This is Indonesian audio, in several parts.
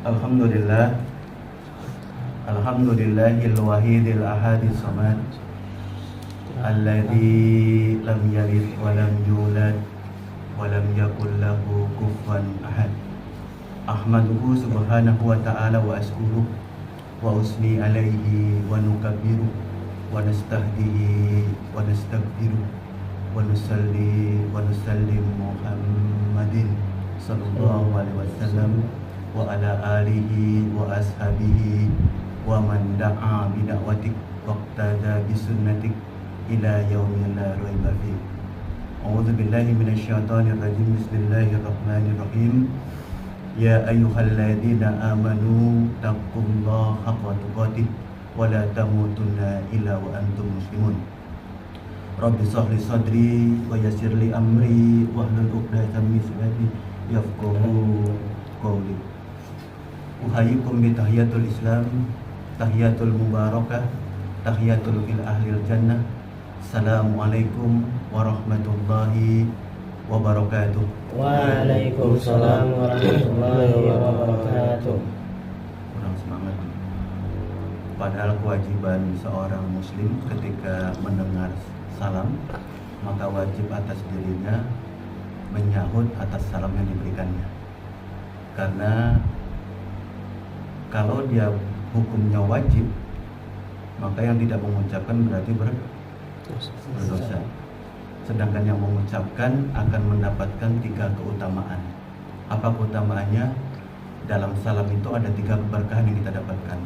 Alhamdulillah. Alhamdulillahil wahidil ahadis samad alladzi lam yalid wa lam yulad wa lam yakul lahu kufuwan ahad. Ahmaduhu subhanahu wa ta'ala wa askuruh wa usni alaihi wa nukabbiruh wa nastahdihi wa nastaghfiruh wa nusalli wa nusallim Muhammadin sallallahu alaihi wasallam wa ala alihi wa ashabihi wa man da'a bi da'watik waqtada bi sunnatik ila yaumil la raiba fi. A'udzu billahi minasyaitonir rajim. Bismillahirrahmanirrahim. Ya ayyuhalladzina amanu taqullaha haqqa tuqatih wa la tamutunna illa wa antum muslimun. Rabbi shrah li sadri wa yassir li amri wahlul 'uqdatam min lisani yafqahu qawli. Uhayyikum bi tahiyatul Islam, tahiyatul mubarakah, tahiyatul fil ahlil jannah. Assalamualaikum warahmatullahi wabarakatuh. Waalaikumsalam warahmatullahi wabarakatuh. Kurang semangat. Padahal kewajiban seorang muslim ketika mendengar salam, maka wajib atas dirinya menyahut atas salam yang diberikannya. Karena kalau dia hukumnya wajib, maka yang tidak mengucapkan berarti berdosa. Sedangkan yang mengucapkan akan mendapatkan 3 keutamaan. Apa keutamaannya? Dalam salam itu ada 3 keberkahan yang kita dapatkan.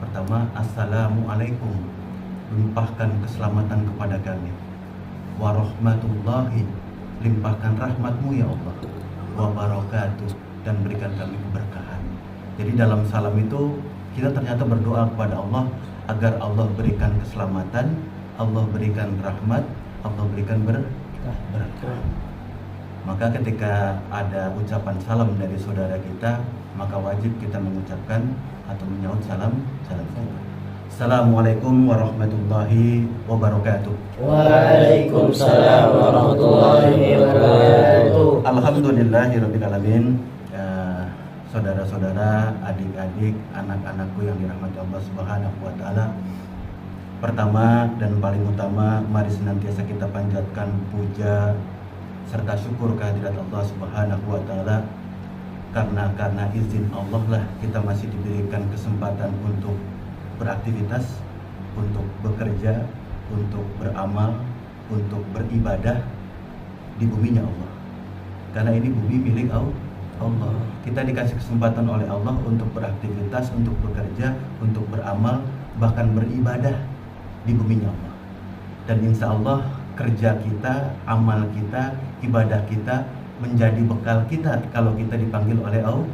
Pertama, assalamualaikum, limpahkan keselamatan kepada kami. Warahmatullahi, limpahkan rahmatmu ya Allah. Wabarakatuh, dan berikan kami keberkahan. Jadi dalam salam itu kita ternyata berdoa kepada Allah agar Allah berikan keselamatan, Allah berikan rahmat, Allah berikan berkah. Maka ketika ada ucapan salam dari saudara kita, maka wajib kita mengucapkan atau menyahut salam. Assalamualaikum warahmatullahi wabarakatuh. Waalaikumsalam warahmatullahi wabarakatuh. Alhamdulillahirabbil alamin. Saudara-saudara, adik-adik, anak-anakku yang dirahmati Allah Subhanahu wa taala. Pertama dan paling utama, mari senantiasa kita panjatkan puja serta syukur kehadirat Allah Subhanahu wa taala. Karena izin Allah lah kita masih diberikan kesempatan untuk beraktivitas, untuk bekerja, untuk beramal, untuk beribadah di buminya Allah. Karena ini bumi milik Allah. Kita dikasih kesempatan oleh Allah untuk beraktivitas, untuk bekerja, untuk beramal, bahkan beribadah di buminya Allah. Dan insya Allah kerja kita, amal kita, ibadah kita menjadi bekal kita kalau kita dipanggil oleh Allah.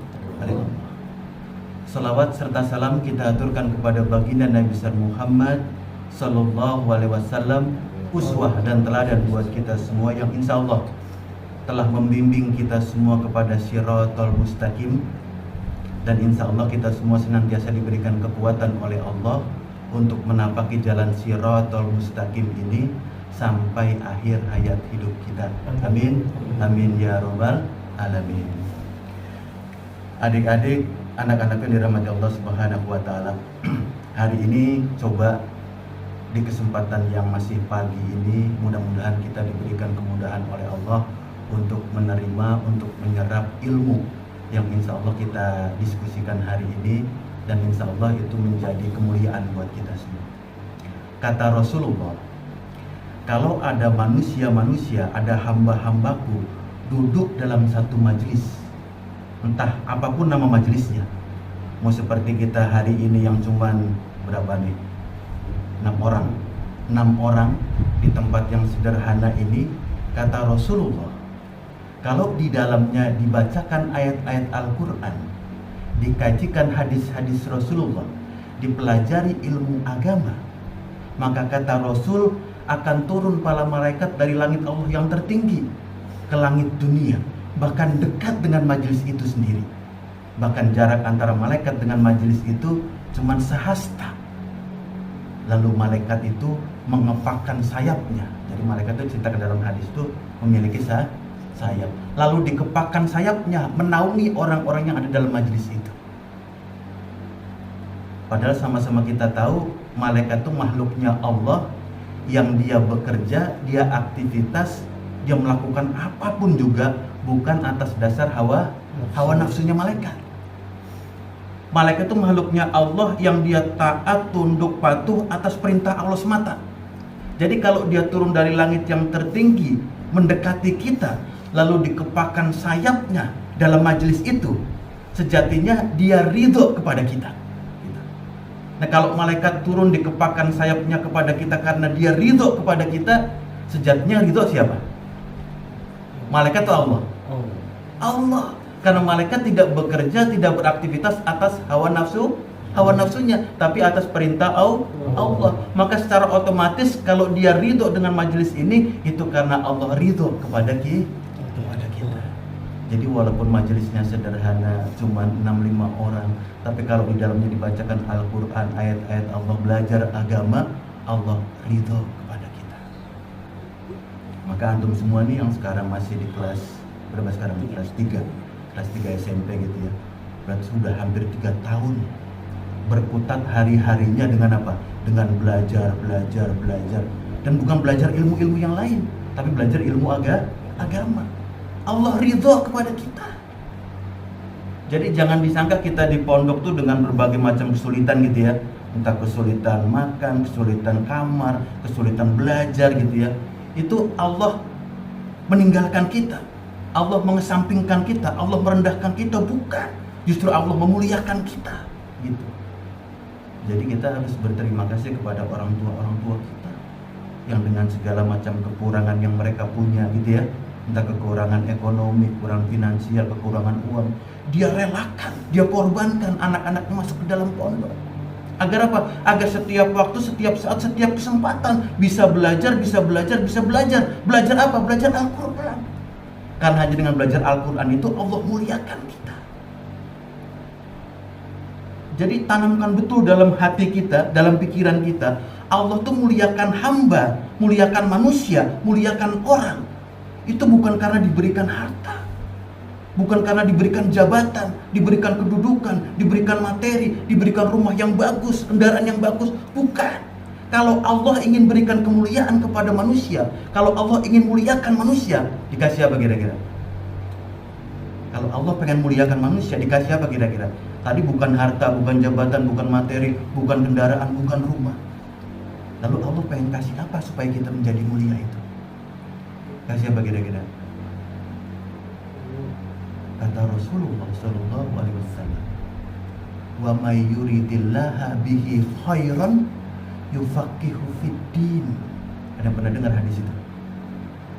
Salawat serta salam kita aturkan kepada baginda Nabi besar Muhammad sallallahu alaihi wasallam, uswah dan teladan buat kita semua yang insya Allah telah membimbing kita semua kepada Shiratal Mustaqim. Dan insya Allah kita semua senantiasa diberikan kekuatan oleh Allah untuk menapaki jalan Shiratal Mustaqim ini sampai akhir hayat hidup kita. Amin. Amin ya rabbal alamin. Adik-adik, anak-anak yang dirahmati Allah Subhanahu wa taala. Hari ini coba di kesempatan yang masih pagi ini, mudah-mudahan kita diberikan kemudahan oleh Allah untuk menerima, untuk menyerap ilmu yang insya Allah kita diskusikan hari ini. Dan insya Allah itu menjadi kemuliaan buat kita semua. Kata Rasulullah, kalau ada manusia-manusia, ada hamba-hambaku duduk dalam satu majelis, entah apapun nama majelisnya, mau seperti kita hari ini yang cuman berapa nih, 6 orang di tempat yang sederhana ini, kata Rasulullah, kalau di dalamnya dibacakan ayat-ayat Al-Quran, dikajikan hadis-hadis Rasulullah, dipelajari ilmu agama, maka kata Rasul akan turun para malaikat dari langit Allah yang tertinggi ke langit dunia, bahkan dekat dengan majelis itu sendiri. Bahkan jarak antara malaikat dengan majelis itu cuma sehasta. Lalu malaikat itu mengepakkan sayapnya. Jadi malaikat itu cerita ke dalam hadis itu memiliki sayap. Lalu dikepakkan sayapnya menaungi orang-orang yang ada dalam majelis itu. Padahal sama-sama kita tahu malaikat itu makhluknya Allah yang dia bekerja, dia aktivitas, dia melakukan apapun juga bukan atas dasar hawa nafsunya malaikat. Malaikat itu makhluknya Allah yang dia taat, tunduk, patuh atas perintah Allah semata. Jadi kalau dia turun dari langit yang tertinggi mendekati kita, lalu dikepakkan sayapnya dalam majelis itu, sejatinya dia ridho kepada kita. Nah, kalau malaikat turun dikepakkan sayapnya kepada kita karena dia ridho kepada kita, sejatinya ridho siapa? Malaikat atau Allah? Allah. Karena malaikat tidak bekerja, tidak beraktivitas atas hawa nafsunya, tapi atas perintah Allah. Maka secara otomatis kalau dia ridho dengan majelis ini, itu karena Allah ridho kepada kita. Jadi walaupun majelisnya sederhana, cuma 6-5 orang, tapi kalau di dalamnya dibacakan Al-Quran, ayat-ayat Allah, belajar agama, Allah ridho kepada kita. Maka antum semua nih yang sekarang masih di kelas, berapa sekarang? Kelas 3 SMP gitu ya, berarti sudah hampir 3 tahun berkutat hari-harinya dengan apa? Dengan belajar. Dan bukan belajar ilmu-ilmu yang lain, tapi belajar ilmu agama. Allah ridho kepada kita. Jadi jangan disangka kita di pondok tuh dengan berbagai macam kesulitan gitu ya, entah kesulitan makan, kesulitan kamar, kesulitan belajar gitu ya, itu Allah meninggalkan kita, Allah mengesampingkan kita, Allah merendahkan kita, bukan. Justru Allah memuliakan kita gitu. Jadi kita harus berterima kasih kepada orang tua kita yang dengan segala macam kekurangan yang mereka punya gitu ya, entah kekurangan ekonomi, kekurangan finansial, kekurangan uang, dia relakan, dia korbankan anak-anaknya masuk ke dalam pondok. Agar apa? Agar setiap waktu, setiap saat, setiap kesempatan bisa belajar. Belajar apa? Belajar Al-Quran. Karena hanya dengan belajar Al-Quran itu Allah muliakan kita. Jadi tanamkan betul dalam hati kita, dalam pikiran kita, Allah tuh muliakan hamba, muliakan manusia, muliakan orang. Itu bukan karena diberikan harta, bukan karena diberikan jabatan, diberikan kedudukan, diberikan materi, diberikan rumah yang bagus, kendaraan yang bagus, bukan. Kalau Allah ingin berikan kemuliaan kepada manusia, kalau Allah ingin muliakan manusia, dikasih apa kira-kira? Kalau Allah pengen muliakan manusia, dikasih apa kira-kira? Tadi bukan harta, bukan jabatan, bukan materi, bukan kendaraan, bukan rumah. Lalu Allah pengen kasih apa supaya kita menjadi mulia itu? Kasih apa kira-kira? Kata Rasulullah sallallahu alaihi wasallam, "Wa may yuridillaha bihi khairan yufaqihu fid din." Ada pernah dengar hadis itu?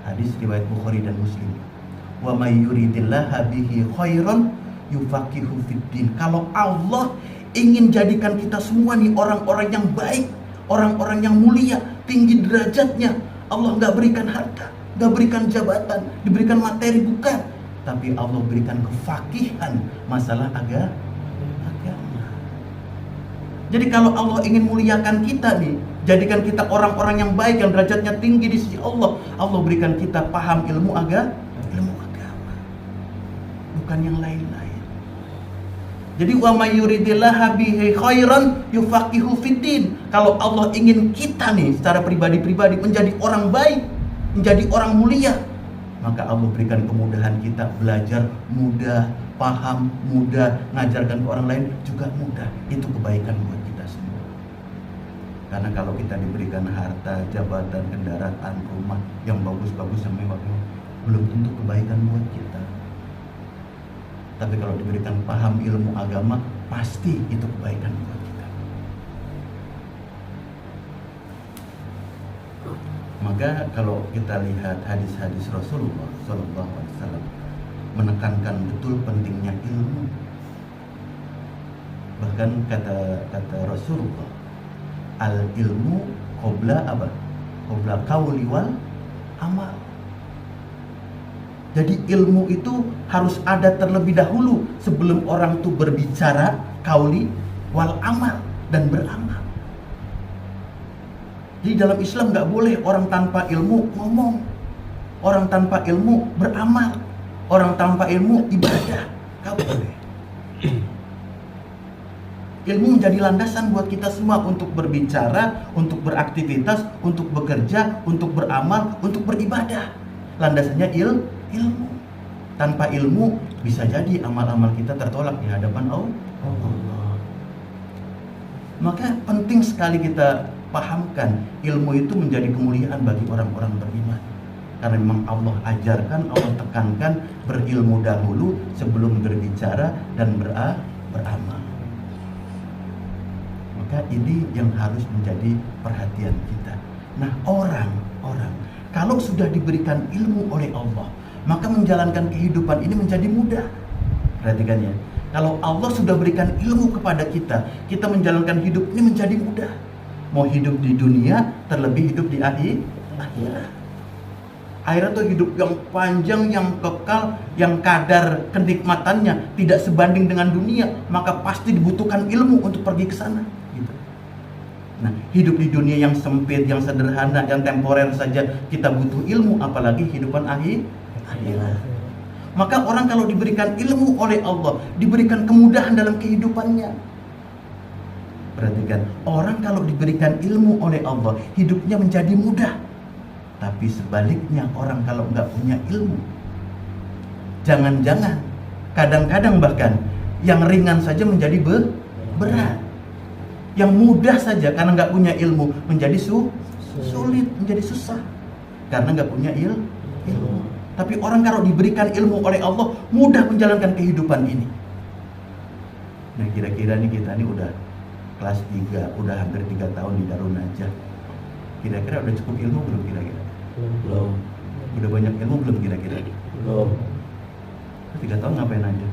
Hadis riwayat Bukhari dan Muslim. "Wa may yuridillaha bihi khairan yufaqihu fid din." Kalau Allah ingin jadikan kita semua nih orang-orang yang baik, orang-orang yang mulia, tinggi derajatnya, Allah nggak berikan harta, nggak berikan jabatan, diberikan materi, bukan, tapi Allah berikan kefakihan masalah agama. Jadi kalau Allah ingin muliakan kita nih, jadikan kita orang-orang yang baik, yang derajatnya tinggi di sisi Allah, Allah berikan kita paham ilmu agama, bukan yang lain-lain. Jadi wa may yuridillaha bihi khairan yufaqihu fiddin. Kalau Allah ingin kita nih secara pribadi-pribadi menjadi orang baik, menjadi orang mulia, maka Allah berikan kemudahan kita belajar mudah, paham mudah, ngajarkan ke orang lain juga mudah. Itu kebaikan buat kita semua. Karena kalau kita diberikan harta, jabatan, kendaraan, rumah yang bagus-bagus yang mewah, belum tentu kebaikan buat kita. Tapi kalau diberikan paham ilmu agama, pasti itu kebaikan buat kita. Maka kalau kita lihat hadis-hadis Rasulullah SAW menekankan betul pentingnya ilmu. Bahkan kata Rasulullah, al ilmu qabla apa? Qabla qauli wal amal. Jadi ilmu itu harus ada terlebih dahulu sebelum orang itu berbicara, qauli wal amal, dan beramal. Jadi dalam Islam nggak boleh orang tanpa ilmu ngomong, orang tanpa ilmu beramal, orang tanpa ilmu ibadah, nggak boleh. Ilmu menjadi landasan buat kita semua untuk berbicara, untuk beraktivitas, untuk bekerja, untuk beramal, untuk beribadah. Landasannya ilmu. Tanpa ilmu bisa jadi amal-amal kita tertolak di hadapan Allah. Maka penting sekali kita pahamkan ilmu itu menjadi kemuliaan bagi orang-orang beriman. Karena memang Allah ajarkan, Allah tekankan berilmu dahulu sebelum berbicara dan beramal. Maka ini yang harus menjadi perhatian kita. Nah, orang kalau sudah diberikan ilmu oleh Allah, maka menjalankan kehidupan ini menjadi mudah. Perhatikan ya. Kalau Allah sudah berikan ilmu kepada kita, kita menjalankan hidup ini menjadi mudah. Mau hidup di dunia, terlebih hidup di akhirat. Akhirat itu hidup yang panjang, yang kekal, yang kadar kenikmatannya tidak sebanding dengan dunia, maka pasti dibutuhkan ilmu untuk pergi ke sana. Gitu. Nah, hidup di dunia yang sempit, yang sederhana, yang temporer saja kita butuh ilmu, apalagi kehidupan akhirat. Maka orang kalau diberikan ilmu oleh Allah, diberikan kemudahan dalam kehidupannya. Perhatikan, orang kalau diberikan ilmu oleh Allah, hidupnya menjadi mudah. Tapi sebaliknya, orang kalau nggak punya ilmu, jangan-jangan, kadang-kadang bahkan yang ringan saja menjadi berat. Yang mudah saja karena nggak punya ilmu menjadi sulit, menjadi susah karena nggak punya ilmu. Tapi orang kalau diberikan ilmu oleh Allah, mudah menjalankan kehidupan ini. Nah, kira-kira nih kita nih udah kelas 3, udah hampir 3 tahun di Darun Najah. Kira-kira udah cukup ilmu belum kira-kira? Belum. Udah banyak ilmu belum kira-kira? Belum. 3 tahun ngapain aja?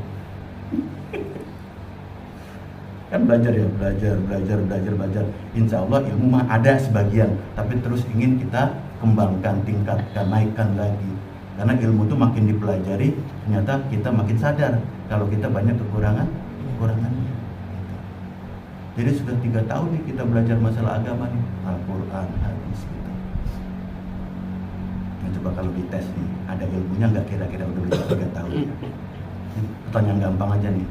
Kan belajar ya, belajar. Insya Allah ilmu mah ada sebagian, tapi terus ingin kita kembangkan, tingkatkan, naikkan lagi. Karena ilmu itu makin dipelajari, ternyata kita makin sadar kalau kita banyak kekurangannya. Jadi sudah 3 tahun nih kita belajar masalah agama nih, Al-Quran, hadis gitu. Nah, coba kalau dites nih, ada ilmunya nggak kira-kira udah belajar 3 tahun? Pertanyaan gampang aja nih.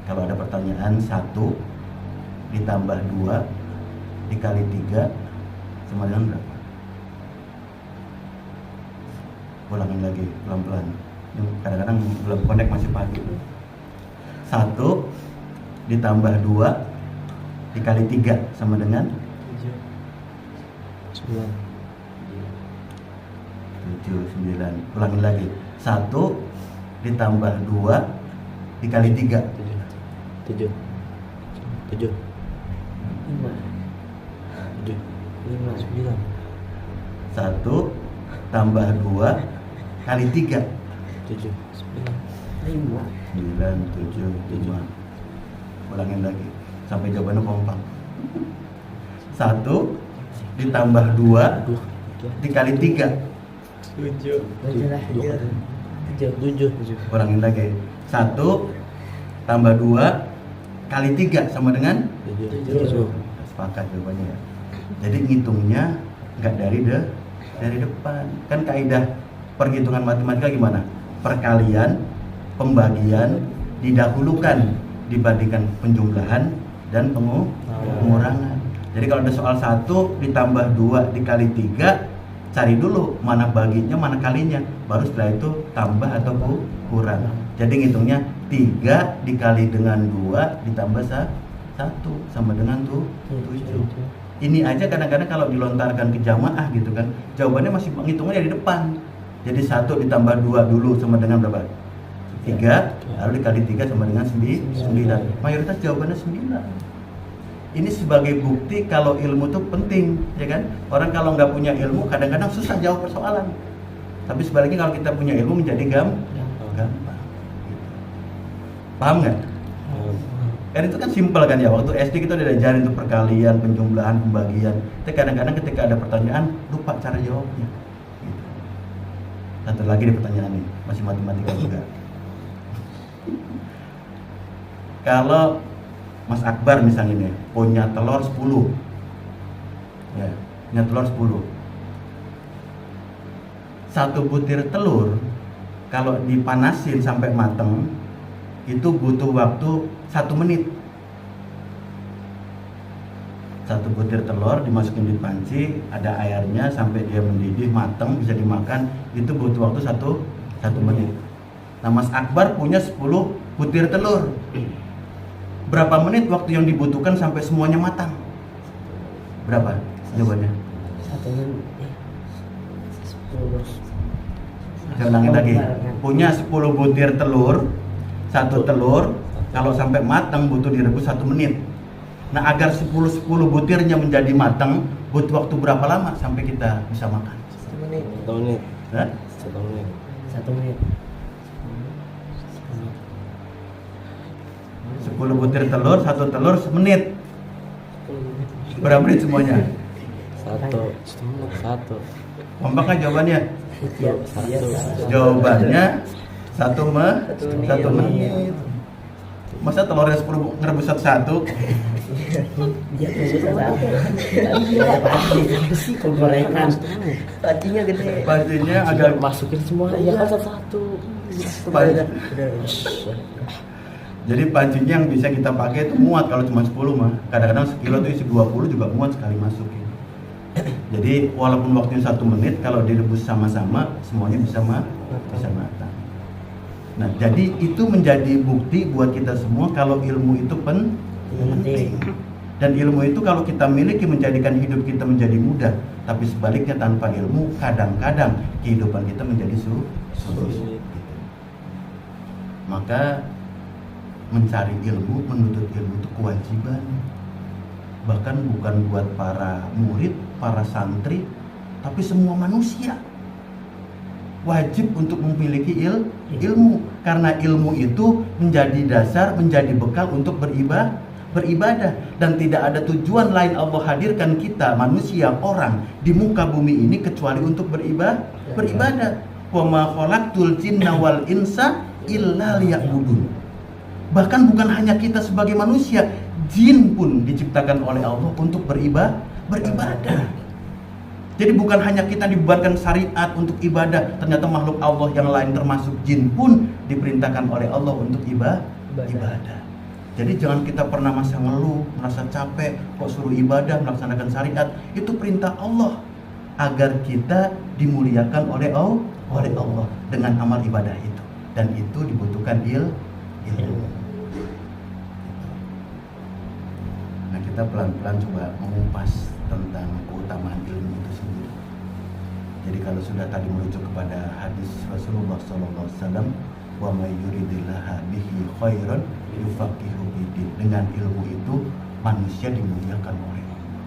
Kalau ada pertanyaan 1 ditambah 2 dikali 3 sama dengan berapa? Ulangin lagi pelan-pelan. Kadang-kadang belum connect, masih pagi. 1 ditambah 2 dikali 3 sama dengan 9. 9. Ulangin lagi. 1 ditambah 2 dikali 3 7. 7. 5. 9. 1 tambah 2 kali 3 7. 5. 9, 7, 5. Ulangin lagi sampai jawabannya kompak. 1 ditambah 2 dikali 3 7. 7. Ulangin lagi. 1 tambah 2 kali 3 sama dengan 7. sepakat jawabannya ya. Jadi ngitungnya nggak dari depan. Kan kaidah perhitungan matematika gimana? Perkalian, pembagian didahulukan dibandingkan penjumlahan dan pengurangan. Jadi kalau ada soal 1 ditambah 2 dikali 3, cari dulu mana baginya, mana kalinya, baru setelah itu tambah atau kurang. Jadi ngitungnya 3 dikali dengan 2 ditambah 1 sama dengan 7. Ini aja kadang-kadang kalau dilontarkan ke jamaah gitu kan, jawabannya masih ngitungnya dari depan. Jadi 1 ditambah 2 dulu sama dengan berapa? 3, lalu dikali 3 sama dengan 9. Mayoritas jawabannya 9. Ini sebagai bukti kalau ilmu itu penting, ya kan? Orang kalau nggak punya ilmu kadang-kadang susah jawab persoalan. Tapi sebaliknya kalau kita punya ilmu menjadi gampang. Gitu. Paham nggak? Kan itu kan simpel kan ya, waktu SD kita udah diajarin untuk perkalian, penjumlahan, pembagian. Tapi kadang-kadang ketika ada pertanyaan lupa cara jawabnya. Gitu. Satu lagi di pertanyaan ini, masih matematika juga. Kalau Mas Akbar misalnya nih, punya telur 10. Ya, punya telur 10. 1 butir telur kalau dipanasin sampai mateng itu butuh waktu 1 menit. 1 butir telur dimasukin di panci, ada airnya sampai dia mendidih matang bisa dimakan, itu butuh waktu 1 menit. Nah, Mas Akbar punya 10 butir telur. Berapa menit waktu yang dibutuhkan sampai semuanya matang? Berapa jawabannya? 1 menit 10. Saya ulangin lagi. Punya 10 butir telur, 1 telur kalau sampai matang butuh direbus 1 menit. Nah, agar 10 butirnya menjadi matang butuh waktu berapa lama sampai kita bisa makan? 1 menit. 1 menit. Hah? 1 menit. 1 menit. 10 butir telur, 1 telur semenit. Berapa menit semuanya? 1. Kompak kan jawabannya? Iya, Jawabannya 1 menit. Masa telurnya 10 ngerebus satu-satu? Dia tuh ada pasti gorengan. Pancinya gede. Pancinya agak masukin semua ya kan satu-satu. Jadi pancinya yang bisa kita pakai itu muat kalau cuma 10 mah. Kadang-kadang sekilo itu isi 20 juga muat sekali masukin. Jadi walaupun waktunya 1 menit, kalau direbus sama-sama semuanya bisa matang. Nah, jadi itu menjadi bukti buat kita semua kalau ilmu itu penting. Dan ilmu itu kalau kita miliki menjadikan hidup kita menjadi mudah. Tapi sebaliknya tanpa ilmu kadang-kadang kehidupan kita menjadi sulit. Maka mencari ilmu, menuntut ilmu itu kewajiban. Bahkan bukan buat para murid, para santri, tapi semua manusia wajib untuk memiliki ilmu. Karena ilmu itu menjadi dasar, menjadi bekal untuk beribadah. Dan tidak ada tujuan lain Allah hadirkan kita, manusia, orang di muka bumi ini kecuali untuk beribadah. Wa ma khalaqtul jinna wal insa illa liya'budun. Bahkan bukan hanya kita sebagai manusia, jin pun diciptakan oleh Allah untuk beribadah. Jadi bukan hanya kita dibebankan syariat untuk ibadah, ternyata makhluk Allah yang lain termasuk jin pun diperintahkan oleh Allah untuk ibadah. Jadi jangan kita pernah merasa ngeluh, merasa capek, kok suruh ibadah, melaksanakan syariat. Itu perintah Allah agar kita dimuliakan oleh Allah dengan amal ibadah itu. Dan itu dibutuhkan ilmu. Nah, kita pelan-pelan coba mengupas tentang keutamaan ilmu itu sendiri. Jadi kalau sudah tadi merujuk kepada hadis Rasulullah SAW, wa may yuridillahu bihi khairan yufaqihu fiddin. Dengan ilmu itu manusia dimuliakan oleh Allah,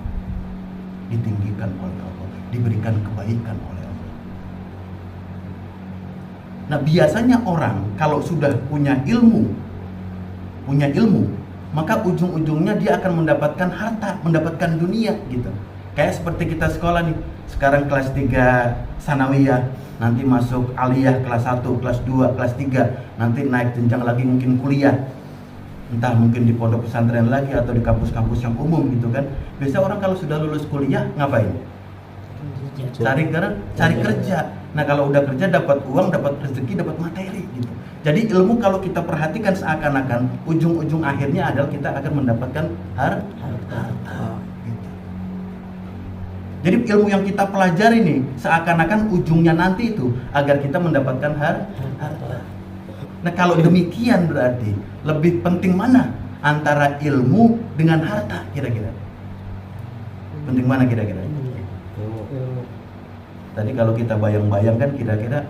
ditinggikan oleh Allah, diberikan kebaikan oleh Allah. Nah, biasanya orang kalau sudah punya ilmu, maka ujung-ujungnya dia akan mendapatkan harta, mendapatkan dunia gitu. Kayak seperti kita sekolah nih, sekarang kelas 3 sanawiyah, nanti masuk aliyah kelas 1, kelas 2, kelas 3, nanti naik jenjang lagi mungkin kuliah. Entah mungkin di pondok pesantren lagi atau di kampus-kampus yang umum gitu kan. Biasa orang kalau sudah lulus kuliah ngapain? Cari kerja. Nah, kalau udah kerja dapat uang, dapat rezeki, dapat materi gitu. Jadi ilmu kalau kita perhatikan seakan-akan ujung-ujung akhirnya adalah kita akan mendapatkan harta. Gitu. Jadi ilmu yang kita pelajari nih seakan-akan ujungnya nanti itu agar kita mendapatkan harta. Nah, kalau demikian berarti lebih penting mana antara ilmu dengan harta kira-kira? Penting mana kira-kira? Tadi kalau kita bayang-bayangkan kira-kira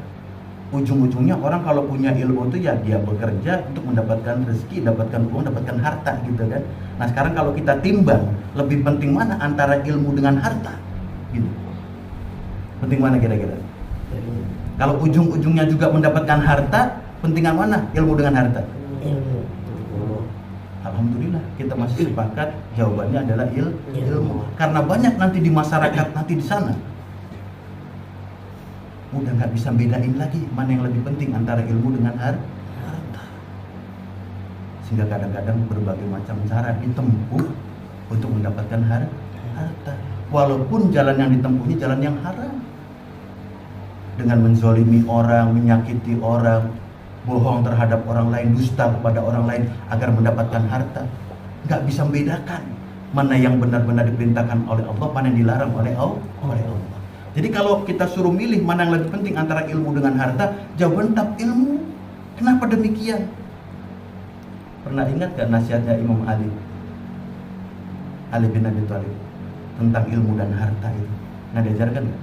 ujung-ujungnya orang kalau punya ilmu itu ya dia bekerja untuk mendapatkan rezeki, dapatkan uang, dapatkan harta gitu kan. Nah, sekarang kalau kita timbang lebih penting mana antara ilmu dengan harta gitu. Penting mana kira-kira? Kalau ujung-ujungnya juga mendapatkan harta, pentingan mana ilmu dengan harta? Ilmu. Alhamdulillah kita masih sepakat jawabannya adalah ilmu. Karena banyak nanti di masyarakat nanti di sana udah nggak bisa bedain lagi mana yang lebih penting antara ilmu dengan harta. Sehingga kadang-kadang berbagai macam cara ditempuh untuk mendapatkan harta. Walaupun jalan yang ditempuhnya jalan yang haram. Dengan menzolimi orang, menyakiti orang, bohong terhadap orang lain, dusta kepada orang lain agar mendapatkan harta. Nggak bisa membedakan mana yang benar-benar diperintahkan oleh Allah, mana yang dilarang oleh Allah. Jadi kalau kita suruh milih mana yang lebih penting antara ilmu dengan harta, jawaban tetap ilmu. Kenapa demikian? Pernah ingat gak nasihatnya Imam Ali bin Abi Thalib tentang ilmu dan harta itu? Nah, diajarkan gak?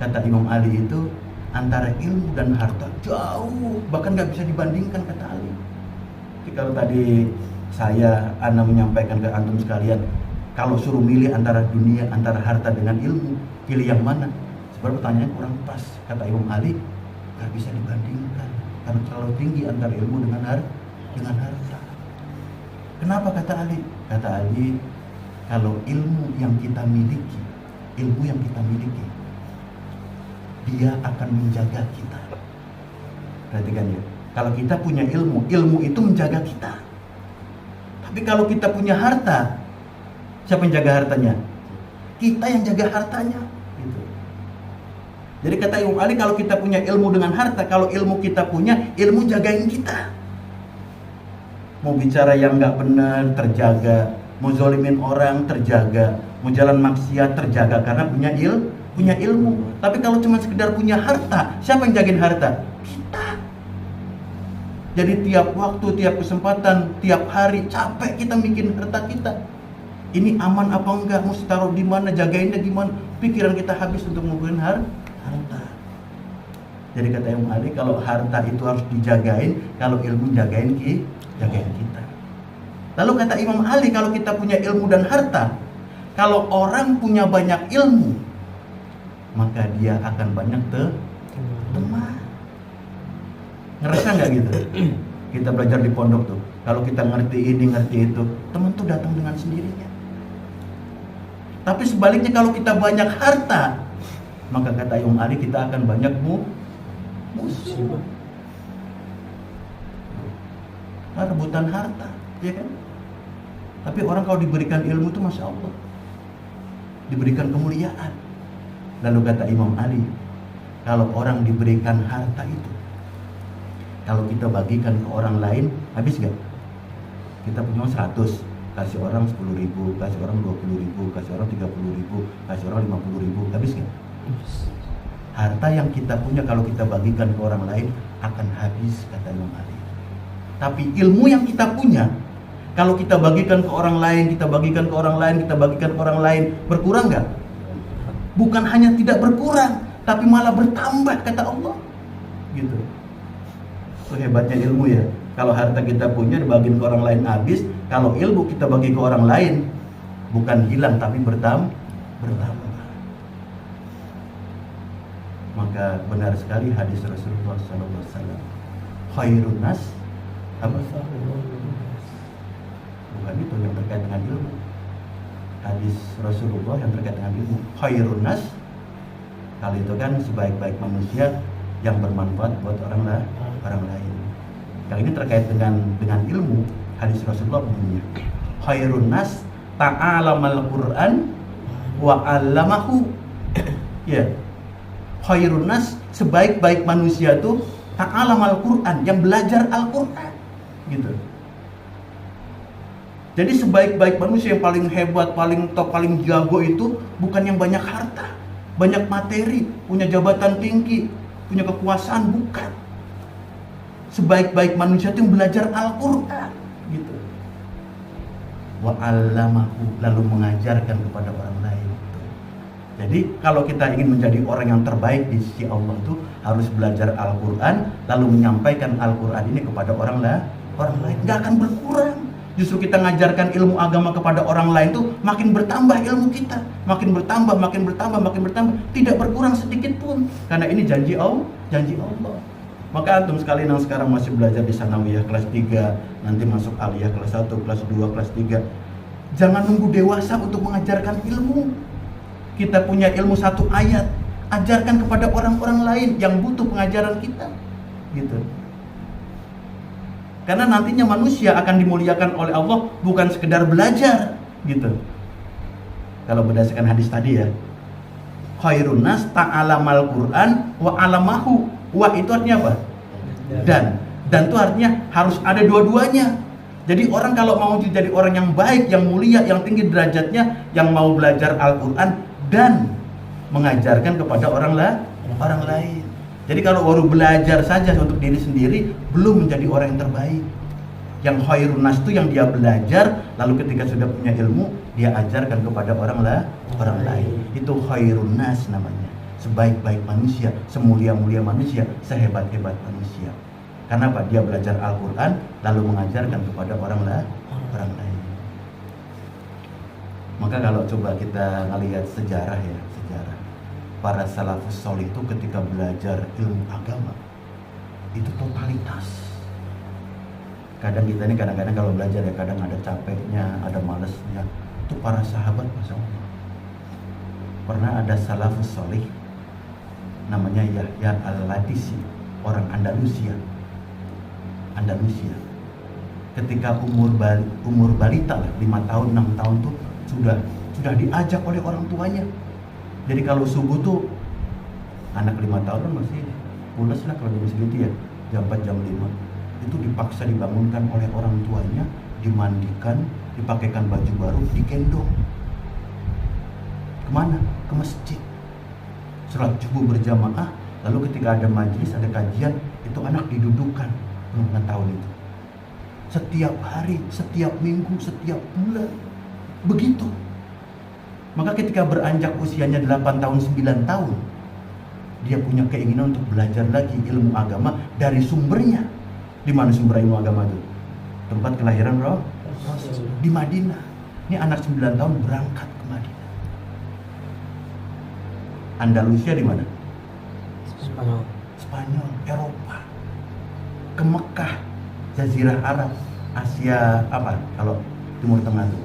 Kata Imam Ali itu antara ilmu dan harta jauh, bahkan gak bisa dibandingkan, kata Ali. Jadi kalau tadi Ana menyampaikan ke antum sekalian, kalau suruh milih antara dunia, antara harta dengan ilmu, pilih yang mana? Sebenarnya pertanyaannya kurang pas. Kata Imam Ali, gak bisa dibandingkan karena terlalu tinggi antara ilmu dengan harta. Kenapa, kata Ali? Kata Ali, kalau ilmu yang kita miliki, dia akan menjaga kita. Perhatikan ya, kalau kita punya ilmu itu menjaga kita. Tapi kalau kita punya harta, siapa yang jaga hartanya? Kita yang jaga hartanya. Gitu. Jadi kata Imam Ali, kalau kita punya ilmu dengan harta, kalau ilmu kita punya, ilmu jagain kita. Mau bicara yang nggak benar terjaga, mau zolimin orang terjaga, mau jalan maksiat terjaga karena punya ilmu. Tapi kalau cuma sekedar punya harta, siapa yang jagain harta? Kita. Jadi tiap waktu, tiap kesempatan, tiap hari capek kita bikin harta kita. Ini aman apa enggak? Mesti taruh di mana? Jagainnya gimana? Pikiran kita habis untuk ngumpulin harta. Jadi kata Imam Ali, kalau harta itu harus dijagain, kalau ilmu jagain kita. Lalu kata Imam Ali, kalau kita punya ilmu dan harta, kalau orang punya banyak ilmu, maka dia akan banyak teman. Ngerasa nggak gitu? Kita belajar di pondok tuh, kalau kita ngerti ini, ngerti itu, teman tuh datang dengan sendirinya. Tapi sebaliknya kalau kita banyak harta, maka kata Imam Ali, kita akan banyak musuh. Rebutan harta, ya kan? Tapi orang kalau diberikan ilmu itu Masya Allah, diberikan kemuliaan. Lalu kata Imam Ali, kalau orang diberikan harta itu, kalau kita bagikan ke orang lain, habis gak? Kita punya 100, kasih orang 10.000, kasih orang 20.000, kasih orang 30.000, kasih orang 50.000, habis gak? Harta yang kita punya kalau kita bagikan ke orang lain akan habis, kata Imam Ali. Tapi ilmu yang kita punya, kalau kita bagikan ke orang lain, kita bagikan ke orang lain, kita bagikan ke orang lain, berkurang gak? Bukan hanya tidak berkurang, tapi malah bertambah, kata Allah. Gitu. Itu hebatnya ilmu ya. Kalau harta kita punya dibagiin ke orang lain habis, kalau ilmu kita bagi ke orang lain bukan hilang tapi bertambah. Maka benar sekali hadis Rasulullah SAW. Khairun nas apa? Bukan itu yang terkait dengan ilmu. Hadis Rasulullah yang terkait dengan ilmu. Khairun nas, kalau itu kan sebaik-baik manusia yang bermanfaat buat orang lain. Yang ini terkait dengan ilmu. Hadis Rasulullah bunyinya, khairun nas ta'alamal Qur'an wa 'allamahu. Ya. Khairun nas, sebaik-baik manusia itu ta'alamal Qur'an, yang belajar Al-Qur'an. Gitu. Jadi sebaik-baik manusia yang paling hebat, paling top, paling jago itu bukan yang banyak harta, banyak materi, punya jabatan tinggi, punya kekuasaan, bukan. Sebaik-baik manusia itu yang belajar Al-Qur'an, gitu. Wa 'allamahu, lalu mengajarkan kepada orang lain. Jadi kalau kita ingin menjadi orang yang terbaik di sisi Allah itu harus belajar Al-Qur'an, lalu menyampaikan Al-Qur'an ini kepada orang lain. Gak akan berkurang. Justru kita ngajarkan ilmu agama kepada orang lain tuh makin bertambah ilmu kita, makin bertambah, tidak berkurang sedikit pun. Karena ini janji Allah. Maka antum sekalian yang sekarang masih belajar di Sanawiyah kelas 3, nanti masuk Aliyah kelas 1, kelas 2, kelas 3, jangan nunggu dewasa untuk mengajarkan ilmu. Kita punya ilmu 1 ayat, ajarkan kepada orang-orang lain yang butuh pengajaran kita, gitu. Karena nantinya manusia akan dimuliakan oleh Allah bukan sekedar belajar, gitu. Kalau berdasarkan hadis tadi ya, khairun nas ta'alamal Qur'an wa 'allamahu. Wa itu artinya apa? Dan itu artinya harus ada dua-duanya. Jadi orang kalau mau jadi orang yang baik, yang mulia, yang tinggi derajatnya, yang mau belajar Al-Quran dan mengajarkan kepada orang lain. Jadi kalau baru belajar saja untuk diri sendiri, belum menjadi orang yang terbaik. Yang khairun nas itu yang dia belajar, lalu ketika sudah punya ilmu, dia ajarkan kepada orang lain. Itu khairun nas namanya. Sebaik-baik manusia, semulia-mulia manusia, sehebat-hebat manusia. Karena apa? Dia belajar Al-Quran lalu mengajarkan kepada orang lain. Maka kalau coba kita ngelihat sejarah para salafus sholih itu ketika belajar ilmu agama itu totalitas. Kadang kita ini kadang-kadang kalau belajar ya kadang ada capeknya, ada malesnya. Itu para sahabat Masya Allah. Pernah ada salafus sholih namanya Yahya al-Ladisi, orang Andalusia. Ketika umur balita lah, 5 tahun, 6 tahun tuh sudah diajak oleh orang tuanya. Jadi kalau subuh tuh anak 5 tahun kan masih pulas lah kalau jam segitu ya, jam 4, jam 5. Itu dipaksa dibangunkan oleh orang tuanya, dimandikan, dipakaikan baju baru, digendong. Kemana? Ke masjid. Sholat subuh berjamaah, lalu ketika ada majelis, ada kajian, itu anak didudukkan. Dengan tahun itu setiap hari, setiap minggu, setiap bulan begitu. Maka ketika beranjak usianya 8 tahun, 9 tahun, dia punya keinginan untuk belajar lagi ilmu agama dari sumbernya. Di mana sumber ilmu agama itu? Tempat kelahiran Rasul, di Madinah. Ini anak 9 tahun berangkat ke Madinah. Andalusia di mana? Spanyol, Eropa. Ke Mekah, Jazirah Arab, Asia apa kalau Timur Tengah itu?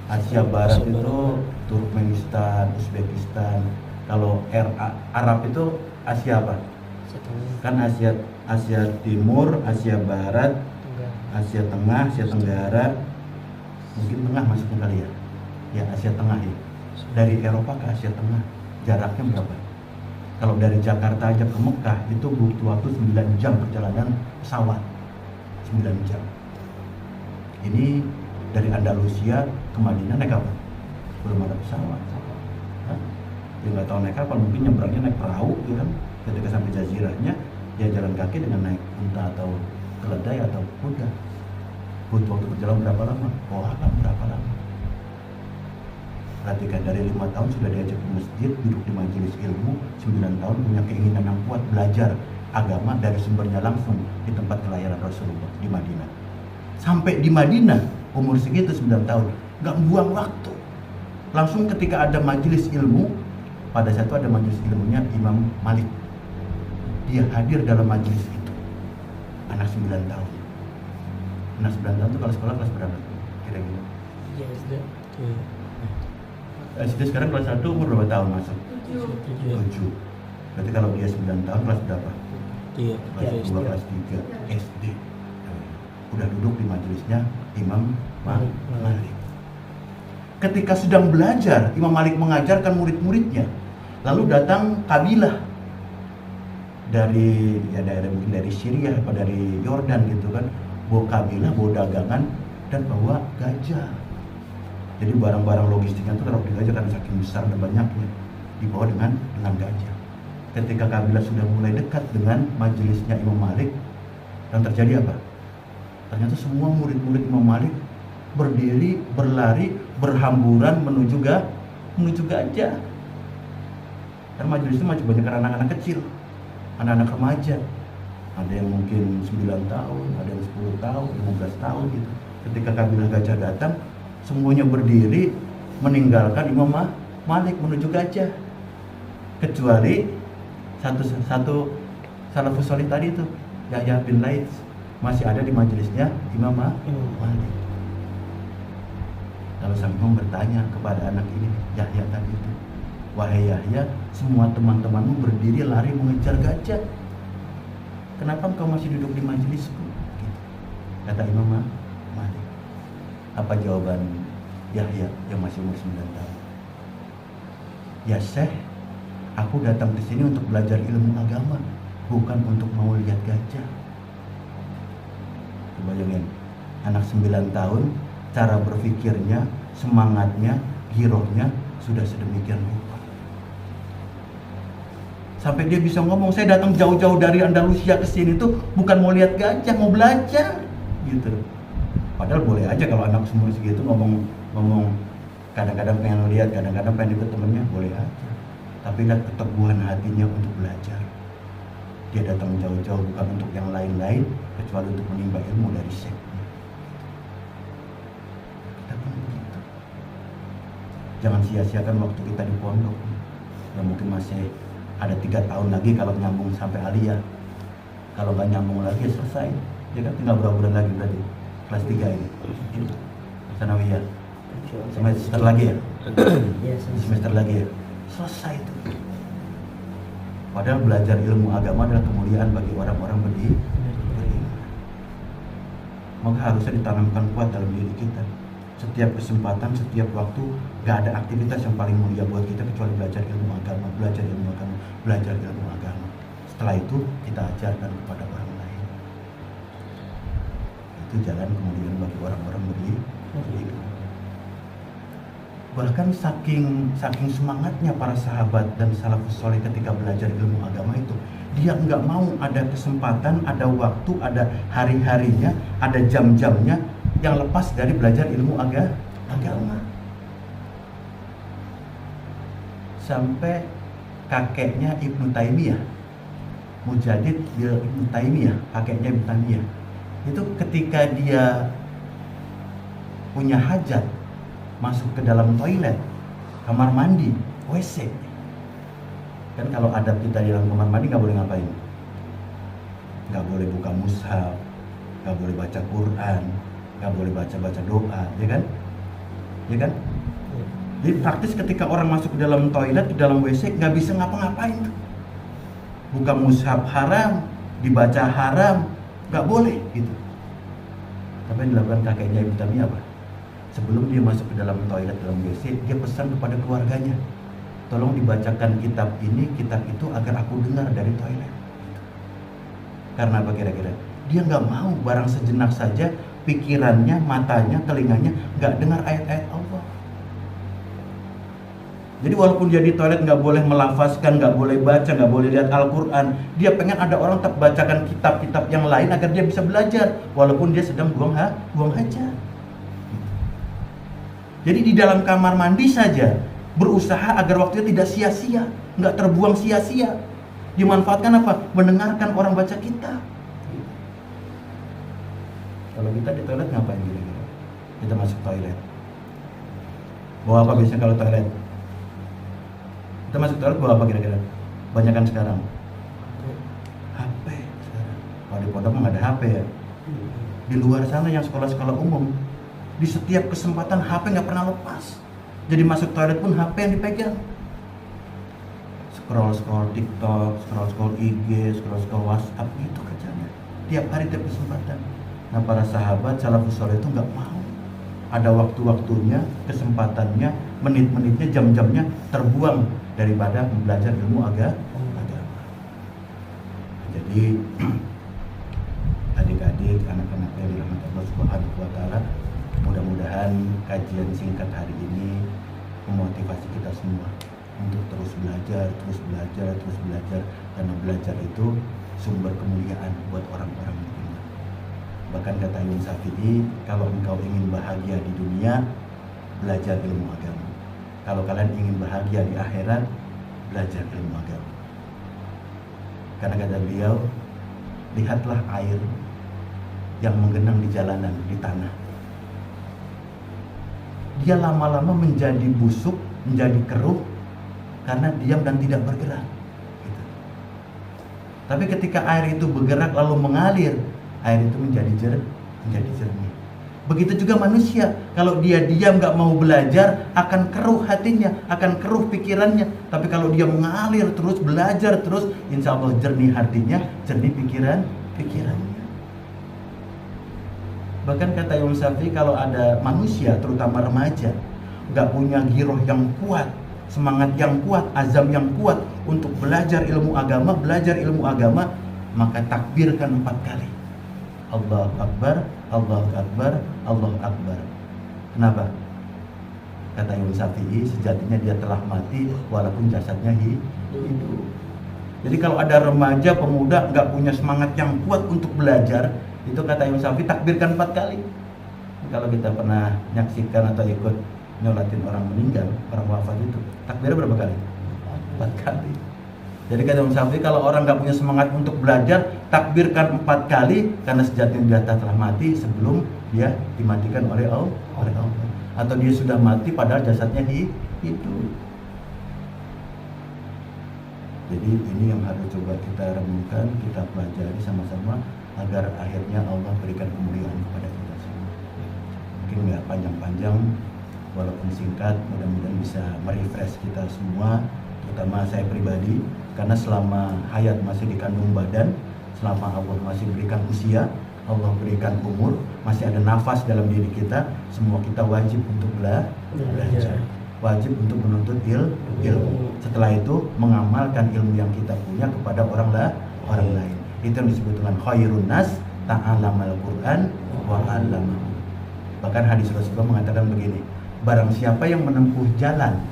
Asia Barat itu Turkmenistan, Uzbekistan. Kalau Arab itu Asia apa? Kan Asia Timur, Asia Barat, Asia Tengah, Asia Tenggara, mungkin Tengah masuknya kali ya. Ya Asia Tengah ya. Dari Eropa ke Asia Tengah jaraknya berapa? Kalau dari Jakarta aja ke Mekah itu butuh waktu 9 jam perjalanan pesawat. 9 jam. Ini dari Andalusia ke Madinah naik apa? Belum ada pesawat. Dia nggak tahu naik apa, mungkin nyebrangnya naik perahu, gitu kan? Ketika sampai jazirahnya, dia jalan kaki dengan naik unta atau keledai atau kuda. Butuh waktu berjalan berapa lama? Berapa lama? Perhatikan, dari 5 tahun sudah diajak ke masjid, duduk di majelis ilmu, 9 tahun punya keinginan yang kuat belajar agama dari sumbernya langsung di tempat kelahiran Rasulullah di Madinah. Sampai di Madinah, umur segitu 9 tahun, nggak buang waktu. Langsung ketika ada majelis ilmu, pada saat itu ada majelis ilmunya Imam Malik. Dia hadir dalam majelis itu. Anak 9 tahun. Anak 9 tahun itu kalau sekolah kelas berapa? Kira-kira? Ya, SD. SD sekarang kelas 1 umur berapa tahun masuk? 7. Berarti kalau dia 9 tahun kelas berapa? Kelas 2, kelas 3 SD. Udah duduk di majelisnya Imam Malik. Ketika sedang belajar, Imam Malik mengajarkan murid-muridnya. Lalu datang kabilah dari daerah mungkin dari Syria atau dari Yordan gitu kan. Bawa kabilah, bawa dagangan dan bawa gajah. Jadi barang-barang logistiknya itu taruh di gajah karena saking besar dan banyaknya, dibawa dengan gajah. Ketika kabilah sudah mulai dekat dengan majelisnya Imam Malik, dan terjadi apa? Ternyata semua murid-murid Imam Malik berdiri, berlari, berhamburan menuju gajah. Dan majelis itu masih banyak anak-anak kecil, anak-anak remaja. Ada yang mungkin 9 tahun, ada yang 10 tahun, 15 tahun gitu. Ketika kabilah gajah datang, semuanya berdiri meninggalkan Imam Malik menuju gajah, kecuali satu salafus sholih tadi itu Yahya bin Laits masih ada di majelisnya Imam Malik. Lalu sang imam bertanya kepada anak ini, Yahya tadi itu, wahai Yahya, semua teman-temanmu berdiri lari mengejar gajah, kenapa engkau masih duduk di majelisku? Gitu. Kata Imam Malik. Apa jawaban Yahya yang masih umur 9 tahun? Ya Syekh, aku datang ke sini untuk belajar ilmu agama, bukan untuk mau lihat gajah. Bayangin, anak 9 tahun, cara berpikirnya, semangatnya, girohnya sudah sedemikian rupa. Sampai dia bisa ngomong, saya datang jauh-jauh dari Andalusia ke sini tuh bukan mau lihat gajah, mau belajar gitu. Padahal boleh aja kalau anak umur segitu ngomong kadang-kadang pengen lihat, kadang-kadang pengen ikut temennya, boleh aja. Tapi lihat keteguhan hatinya untuk belajar. Dia datang jauh-jauh bukan untuk yang lain-lain, kecuali untuk menimba ilmu dari syekhnya. Kita pun begitu. Jangan sia-siakan waktu kita di pondok. Yang mungkin masih ada 3 tahun lagi kalau nyambung sampai aliyah. Kalau nggak nyambung lagi selesai. Ya kan tinggal berapa bulan lagi berarti? Kelas 3 ini. Sanawiyah. Semester lagi ya? Iya, Semester lagi ya? Selesai itu. Padahal belajar ilmu agama adalah kemuliaan bagi orang-orang beriman. Maka harusnya ditanamkan kuat dalam diri kita. Setiap kesempatan, setiap waktu, gak ada aktivitas yang paling mulia buat kita kecuali belajar ilmu agama, belajar ilmu agama, belajar ilmu agama. Setelah itu kita ajarkan kepada orang lain. Itu jalan kemuliaan bagi orang-orang beriman. Bahkan saking semangatnya para sahabat dan salafus soleh ketika belajar ilmu agama itu, dia nggak mau ada kesempatan, ada waktu, ada hari-harinya, ada jam-jamnya yang lepas dari belajar ilmu agama. Sampai kakeknya Ibnu Taimiyah, Mujadid Ibnu Taimiyah, kakeknya Ibnu Taimiyah, itu ketika dia punya hajat, masuk ke dalam toilet, kamar mandi, WC. Kan kalau adab kita di dalam kamar mandi nggak boleh ngapain? Nggak boleh buka mushaf, nggak boleh baca Quran, nggak boleh baca doa, ya kan? Ya kan? Jadi praktis ketika orang masuk ke dalam toilet, ke dalam WC, nggak bisa ngapa-ngapain. Buka mushaf haram, dibaca haram, nggak boleh gitu. Tapi yang dilakukan kakeknya Ibnu Taimiyah apa? Sebelum dia masuk ke dalam toilet, dalam WC, dia pesan kepada keluarganya, tolong dibacakan kitab ini, kitab itu agar aku dengar dari toilet. Karena apa kira-kira? Dia nggak mau barang sejenak saja pikirannya, matanya, telinganya nggak dengar ayat-ayat Allah. Jadi walaupun dia di toilet nggak boleh melafazkan, nggak boleh baca, nggak boleh lihat Al-Quran, dia pengen ada orang tetap bacakan kitab-kitab yang lain agar dia bisa belajar, walaupun dia sedang buang hajat. Jadi di dalam kamar mandi saja berusaha agar waktunya tidak sia-sia, nggak terbuang sia-sia. Dimanfaatkan apa? Mendengarkan orang baca kitab. Kalau kita di toilet ngapain kira-kira? Kita masuk toilet. Bawa apa biasanya kalau toilet? Kita masuk toilet bawa apa kira-kira? Banyakan sekarang. HP sekarang. Kalau di pondok nggak ada HP ya. Di luar sana yang sekolah-sekolah umum, di setiap kesempatan HP nggak pernah lepas. Jadi masuk toilet pun HP yang dipegang. Scroll TikTok, scroll IG, scroll WhatsApp, itu kerjanya. Tiap hari, tiap kesempatan. Nah, para sahabat salafus saleh itu nggak mau. Ada waktu-waktunya, kesempatannya, menit-menitnya, jam-jamnya terbuang daripada belajar ilmu agama. Jadi adik-adik, anak-anak yang dirahmati Allah Subhanahu wa taala, mudah-mudahan kajian singkat hari ini memotivasi kita semua untuk terus belajar, karena belajar itu sumber kemuliaan buat orang-orang beriman. Bahkan kata Imam Syafi'i, kalau engkau ingin bahagia di dunia, belajar ilmu agama. Kalau kalian ingin bahagia di akhirat, belajar ilmu agama. Karena kata beliau, lihatlah air yang menggenang di jalanan, di tanah. Dia lama-lama menjadi busuk, menjadi keruh karena diam dan tidak bergerak. Gitu. Tapi ketika air itu bergerak lalu mengalir, air itu menjadi jernih. Begitu juga manusia, kalau dia diam gak mau belajar, akan keruh hatinya, akan keruh pikirannya. Tapi kalau dia mengalir terus, belajar terus, insya Allah jernih hatinya, jernih pikirannya. Bahkan kata Imam Syafi'i, kalau ada manusia, terutama remaja, gak punya giroh yang kuat, semangat yang kuat, azam yang kuat untuk belajar ilmu agama, maka takbirkan 4 kali. Allahu Akbar, Allahu Akbar, Allahu Akbar. Kenapa? Kata Imam Syafi'i, sejatinya dia telah mati walaupun jasadnya hidup. Jadi kalau ada remaja, pemuda nggak punya semangat yang kuat untuk belajar, itu kata Imam Syafi'i takbirkan 4 kali. Kalau kita pernah menyaksikan atau ikut nyolatin orang meninggal, orang wafat itu, takbirnya berapa kali? 4 kali. Jadi kata Imam Syafi'i, kalau orang nggak punya semangat untuk belajar, takbirkan 4 kali, karena sejatinya dia telah mati sebelum dia dimatikan oleh Allah. Atau dia sudah mati padahal jasadnya hidup. Jadi ini yang harus coba kita renungkan, kita pelajari sama-sama agar akhirnya Allah berikan kemuliaan kepada kita semua. Mungkin nggak panjang-panjang, walaupun singkat, mudah-mudahan bisa merefresh kita semua, terutama saya pribadi, karena selama hayat masih dikandung badan, selama Allah masih berikan usia, Allah berikan umur, masih ada nafas dalam diri kita, semua kita wajib untuk belajar, wajib untuk menuntut ilmu. Setelah itu mengamalkan ilmu yang kita punya kepada orang lain. Itu yang disebut dengan khairun nas ta'allamal Qur'an wa 'allamahu. Bahkan hadis Rasulullah mengatakan begini, barang siapa yang menempuh jalan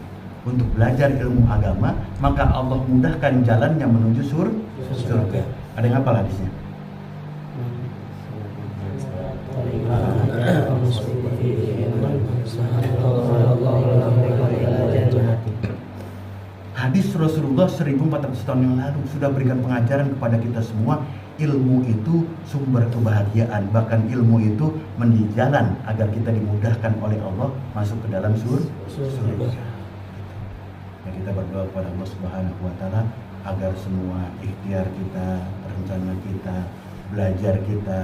untuk belajar ilmu agama, maka Allah mudahkan jalannya menuju surga. Ada yang hafal hadisnya? Hadis Rasulullah 1400 tahun yang lalu sudah berikan pengajaran kepada kita semua. Ilmu itu sumber kebahagiaan, bahkan ilmu itu menjadi jalan agar kita dimudahkan oleh Allah masuk ke dalam surga. Ya, kita berdoa kepada Allah Subhanahu wa taala agar semua ikhtiar kita, rencana kita, belajar kita,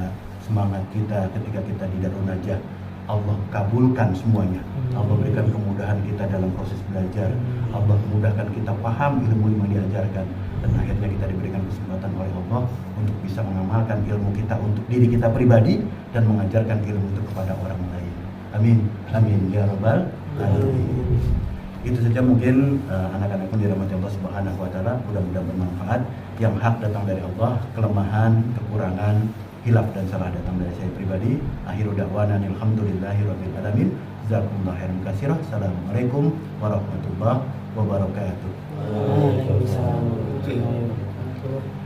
semangat kita ketika kita di Darun Najah, Allah kabulkan semuanya. Allah berikan kemudahan kita dalam proses belajar. Allah mudahkan kita paham ilmu yang diajarkan, dan akhirnya kita diberikan kesempatan oleh Allah untuk bisa mengamalkan ilmu kita untuk diri kita pribadi dan mengajarkan ilmu itu kepada orang lain. Amin, amin ya rabbal alamin. Itu saja mungkin anak-anak pun dirahmati Allah Subhanahu wa taala, mudah-mudahan bermanfaat. Yang hak datang dari Allah, kelemahan, kekurangan, hilaf dan salah datang dari saya pribadi. Akhiru da'wana alhamdulillahirabbil alamin. Jazakumullahu khairan katsiran. Assalamualaikum warahmatullahi wabarakatuh. Waalaikumsalam warahmatullahi wabarakatuh.